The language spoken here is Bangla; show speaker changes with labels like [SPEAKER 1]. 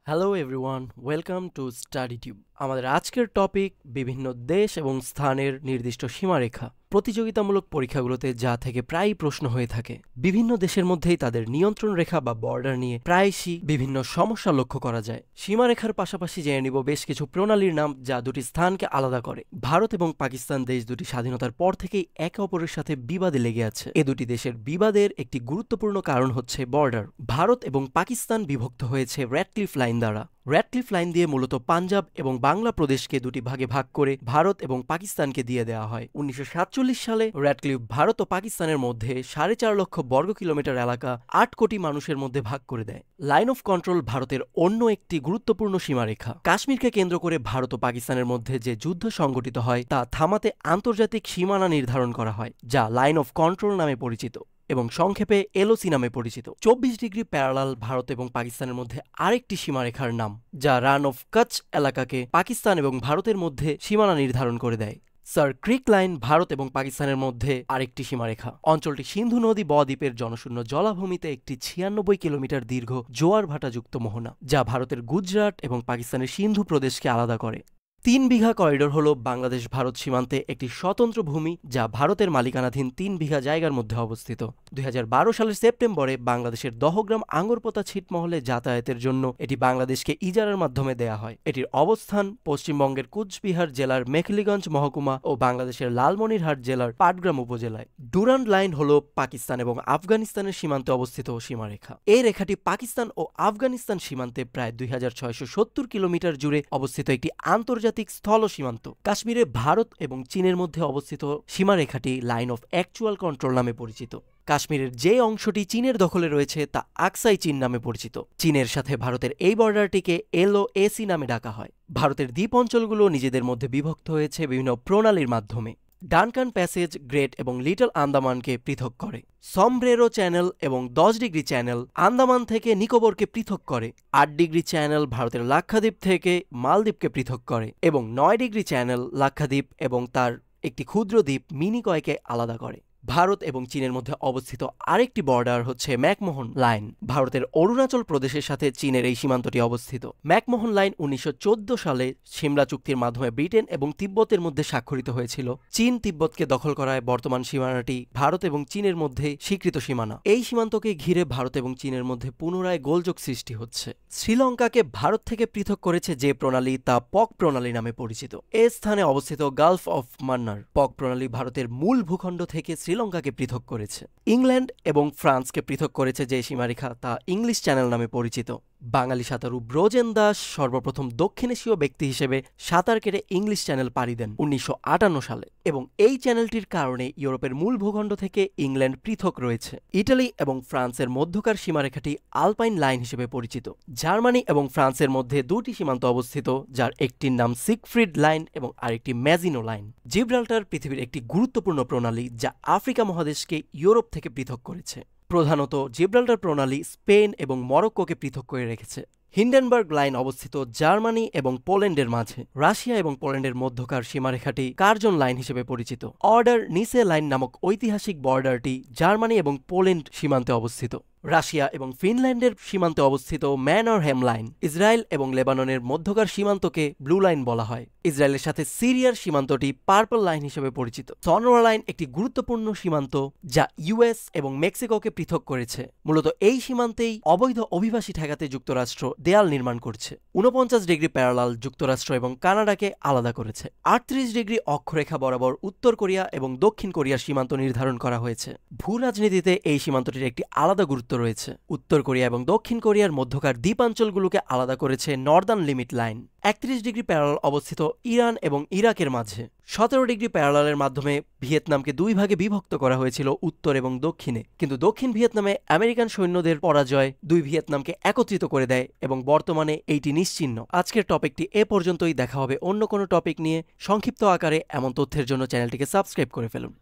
[SPEAKER 1] Hello everyone, welcome to study tube. আমাদের আজকের টপিক বিভিন্ন দেশ এবং স্থানের নির্দিষ্ট সীমারেখা। প্রতিযোগিতামূলক পরীক্ষাগুলোতে যা থেকে প্রায়ই প্রশ্ন হয়ে থাকে, বিভিন্ন দেশের মধ্যেই তাদের নিয়ন্ত্রণ রেখা বা বর্ডার নিয়ে প্রায়শই বিভিন্ন সমস্যা লক্ষ্য করা যায়। সীমারেখার পাশাপাশি জেনে নিব বেশ কিছু প্রণালীর নাম যা দুটি স্থানকে আলাদা করে। ভারত এবং পাকিস্তান দেশ দুটি স্বাধীনতার পর থেকেই একে অপরের সাথে বিবাদে লেগে আছে। এ দুটি দেশের বিবাদের একটি গুরুত্বপূর্ণ কারণ হচ্ছে বর্ডার। ভারত এবং পাকিস্তান বিভক্ত হয়েছে র্যাডক্লিফ লাইন দ্বারা। র্যাডক্লিফ লাইন দিয়ে মূলত পাঞ্জাব এবং বাংলা প্রদেশকে দুটি ভাগে ভাগ করে ভারত এবং পাকিস্তানকে দিয়ে দেওয়া হয়। 1947 সালে র্যাডক্লিফ ভারত ও পাকিস্তানের মধ্যে 4.5 লক্ষ বর্গ কিলোমিটার এলাকা 8 কোটি মানুষের মধ্যে ভাগ করে দেয়। লাইন অফ কন্ট্রোল ভারতের অন্য একটি গুরুত্বপূর্ণ সীমারেখা। কাশ্মীরকে কেন্দ্র করে ভারত ও পাকিস্তানের মধ্যে যে যুদ্ধ সংঘটিত হয় তা থামাতে আন্তর্জাতিক সীমানা নির্ধারণ করা হয়, যা লাইন অফ কন্ট্রোল নামে পরিচিত এবং সংক্ষেপে এলওসি নামে পরিচিত। 24 ডিগ্রি প্যারালাল ভারত এবং পাকিস্তানের মধ্যে আরেকটি সীমারেখার নাম, যা রান অফ কচ্ছ এলাকাকে পাকিস্তান এবং ভারতের মধ্যে সীমানা নির্ধারণ করে দেয়। স্যার ক্রিক লাইন ভারত এবং পাকিস্তানের মধ্যে আরেকটি সীমারেখা। অঞ্চলটি সিন্ধু নদী বদ্বীপের জনশূন্য জলাভূমিতে একটি 96 কিলোমিটার দীর্ঘ জোয়ার ভাটাযুক্ত মোহনা, যা ভারতের গুজরাট এবং পাকিস্তানের সিন্ধু প্রদেশকে আলাদা করে। 3 বিঘা করিডোর হল বাংলাদেশ ভারত সীমান্তে একটি স্বতন্ত্র ভূমি যা ভারতের মালিকানাধীন 3 বিঘা জায়গার মধ্যে অবস্থিত। 2012 সালের সেপ্টেম্বরে বাংলাদেশের দহগ্রাম আঙ্গরপোতা ছিটমহলে যাতায়াতের জন্য এটি বাংলাদেশকে ইজারার মাধ্যমে দেয়া হয়। এটির অবস্থান পশ্চিমবঙ্গের কুচবিহার জেলার মেখলিগঞ্জ মহকুমা ও বাংলাদেশের লালমনিরহাট জেলার পাটগ্রাম উপজেলায়। ডুরান্ড লাইন হল পাকিস্তান এবং আফগানিস্তানের সীমান্তে অবস্থিত সীমারেখা। এই রেখাটি পাকিস্তান ও আফগানিস্তান সীমান্তে প্রায় 2670 কিলোমিটার জুড়ে অবস্থিত একটি আন্তর্জাতিক স্থল সীমান্ত। কাশ্মীরে ভারত এবং চীনের মধ্যে অবস্থিত সীমারেখাটি লাইন অফ অ্যাকচুয়াল কন্ট্রোল নামে পরিচিত। কাশ্মীরের যে অংশটি চীনের দখলে রয়েছে তা আকসাই চীন নামে পরিচিত। চীনের সাথে ভারতের এই বর্ডারটিকে এলওএসি নামে ডাকা হয়। ভারতের দ্বীপ অঞ্চলগুলো নিজেদের মধ্যে বিভক্ত হয়েছে বিভিন্ন প্রণালীর মাধ্যমে। ডানকান প্যাসেজ গ্রেট এবং লিটল আন্দামানকে পৃথক করে। সমব্রেরো চ্যানেল এবং 10 ডিগ্রি চ্যানেল আন্দামান থেকে নিকোবরকে পৃথক করে। 8 ডিগ্রি চ্যানেল ভারতের লাক্ষাদ্বীপ থেকে মালদ্বীপকে পৃথক করে এবং 9 ডিগ্রি চ্যানেল লাক্ষাদ্বীপ এবং তার একটি ক্ষুদ্র দ্বীপ মিনিকয়কে আলাদা করে। ভারত এবং চীনের মধ্যে অবস্থিত আরেকটি বর্ডার হচ্ছে ম্যাকমোহন লাইন। ভারতের অরুণাচল প্রদেশের সাথে চীনের এই সীমান্তটি অবস্থিত। ম্যাকমোহন লাইন 1914 সালে সিমলা চুক্তির মাধ্যমে ব্রিটেন এবং তিব্বতের মধ্যে স্বাক্ষরিত হয়েছিল। চীন তিব্বতকে দখল করায় বর্তমান সীমানাটি ভারত এবং চীনের মধ্যে স্বীকৃত সীমানা। এই সীমান্তকে ঘিরে ভারত এবং চীনের মধ্যে পুনরায় গোলযোগ সৃষ্টি হচ্ছে। শ্রীলঙ্কাকে ভারত থেকে পৃথক করেছে যে প্রণালী তা পক প্রণালী নামে পরিচিত। এ স্থানে অবস্থিত গালফ অফ মান্নার। পক প্রণালী ভারতের মূল ভূখণ্ড থেকে শ্রীলঙ্কাকে পৃথক করেছে। ইংল্যান্ড এবং ফ্রান্সকে পৃথক করেছে যে সীমারেখা তা ইংলিশ চ্যানেল নামে পরিচিত। বাঙালি সাঁতারু ব্রজেন দাস সর্বপ্রথম দক্ষিণ এশীয় ব্যক্তি হিসেবে সাঁতার কেটে ইংলিশ চ্যানেল পাড়ি দেন 1958 সালে এবং এই চ্যানেলটির কারণে ইউরোপের মূল ভূখণ্ড থেকে ইংল্যান্ড পৃথক রয়েছে। ইটালি এবং ফ্রান্সের মধ্যকার সীমারেখাটি আলপাইন লাইন হিসেবে পরিচিত। জার্মানি এবং ফ্রান্সের মধ্যে দুটি সীমান্ত অবস্থিত, যার একটির নাম সিগফ্রিড লাইন এবং আরেকটি ম্যাজিনো লাইন। জিব্রাল্টার পৃথিবীর একটি গুরুত্বপূর্ণ প্রণালী যা আফ্রিকা মহাদেশকে ইউরোপ থেকে পৃথক করেছে। প্রধানত জিব্রাল্টার প্রণালী স্পেন এবং মরক্কোকে পৃথক করে রেখেছে। হিন্ডেনবার্গ লাইন অবস্থিত জার্মানি এবং পোল্যান্ডের মাঝে। রাশিয়া এবং পোল্যান্ডের মধ্যকার সীমারেখাটি কার্জন লাইন হিসেবে পরিচিত। অর্ডার নিসে লাইন নামক ঐতিহাসিক বর্ডারটি জার্মানি এবং পোল্যান্ড সীমান্তে অবস্থিত। রাশিয়া এবং ফিনল্যান্ডের সীমান্তে অবস্থিত ম্যানারহ্যাম লাইন। ইসরায়েল এবং লেবাননের মধ্যকার সীমান্তকে ব্লু লাইন বলা হয়। ইসরায়েলের সাথে সিরিয়ার সীমান্তটি পার্পল লাইন হিসেবে পরিচিত। সনোরা লাইন একটি গুরুত্বপূর্ণ সীমান্ত যা ইউএস এবং মেক্সিকোকে পৃথক করেছে। মূলত এই সীমান্তেই অবৈধ অভিবাসী ঠেকাতে যুক্তরাষ্ট্র দেয়াল নির্মাণ করছে। 49 ডিগ্রি প্যারালাল যুক্তরাষ্ট্র এবং কানাডাকে আলাদা করেছে। 38 ডিগ্রি অক্ষরেখা বরাবর উত্তর কোরিয়া এবং দক্ষিণ কোরিয়ার সীমান্ত নির্ধারণ করা হয়েছে। ভূ রাজনীতিতে এই সীমান্তটির একটি আলাদা গুরুত্ব রয়েছে। উত্তর কোরিয়া এবং দক্ষিণ কোরিয়ার মধ্যকার দ্বীপাঞ্চলগুলোকে আলাদা করেছে Northern limit line. 31 degree parallel অবস্থিত ইরান এবং ইরাকের মাঝে। 17 ডিগ্রি প্যারালালের মাধ্যমে ভিয়েতনামকে দুই ভাগে বিভক্ত করা হয়েছিল উত্তর এবং দক্ষিণে, কিন্তু দক্ষিণ ভিয়েতনামে আমেরিকান সৈন্যদের পরাজয় দুই ভিয়েতনামকে একত্রিত করে দেয় এবং বর্তমানে এইটি নিশ্চিহ্ন। আজকের টপিকটি এ পর্যন্তই। দেখা হবে অন্য কোনো টপিক নিয়ে সংক্ষিপ্ত আকারে। এমন তথ্যের জন্য চ্যানেলটিকে সাবস্ক্রাইব করে ফেলুন।